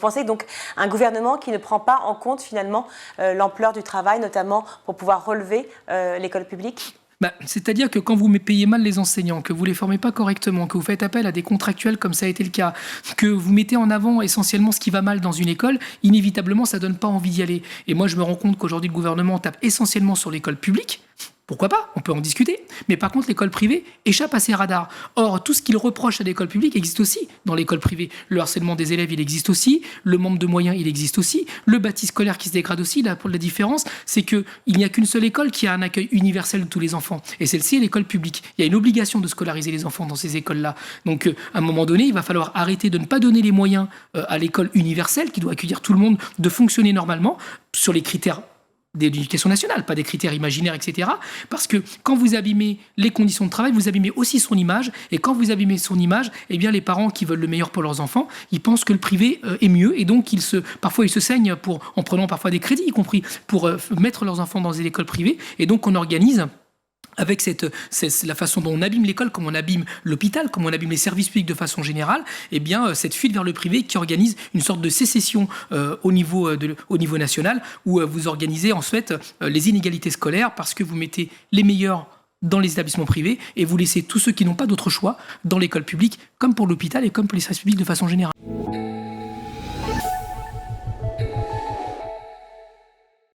pensez donc un gouvernement qui ne prend pas en compte finalement l'ampleur du travail, notamment pour pouvoir relever l'école publique ? C'est-à-dire que quand vous payez mal les enseignants, que vous ne les formez pas correctement, que vous faites appel à des contractuels comme ça a été le cas, que vous mettez en avant essentiellement ce qui va mal dans une école, inévitablement ça ne donne pas envie d'y aller. Et moi je me rends compte qu'aujourd'hui le gouvernement tape essentiellement sur l'école publique. Pourquoi pas ? On peut en discuter. Mais par contre, l'école privée échappe à ses radars. Or, tout ce qu'il reproche à l'école publique existe aussi dans l'école privée. Le harcèlement des élèves, il existe aussi. Le manque de moyens, il existe aussi. Le bâti scolaire qui se dégrade aussi. La différence, c'est qu'il n'y a qu'une seule école qui a un accueil universel de tous les enfants. Et celle-ci est l'école publique. Il y a une obligation de scolariser les enfants dans ces écoles-là. Donc, à un moment donné, il va falloir arrêter de ne pas donner les moyens à l'école universelle, qui doit accueillir tout le monde, de fonctionner normalement sur les critères d'éducation nationale, pas des critères imaginaires, etc. Parce que quand vous abîmez les conditions de travail, vous abîmez aussi son image. Et quand vous abîmez son image, eh bien, les parents qui veulent le meilleur pour leurs enfants, ils pensent que le privé est mieux. Et donc, parfois, ils se saignent en prenant parfois des crédits, y compris pour mettre leurs enfants dans des écoles privées. Et donc, on organise avec la façon dont on abîme l'école, comme on abîme l'hôpital, comme on abîme les services publics de façon générale, eh bien, cette fuite vers le privé qui organise une sorte de sécession au niveau national, où vous organisez en fait les inégalités scolaires parce que vous mettez les meilleurs dans les établissements privés et vous laissez tous ceux qui n'ont pas d'autre choix dans l'école publique, comme pour l'hôpital et comme pour les services publics de façon générale.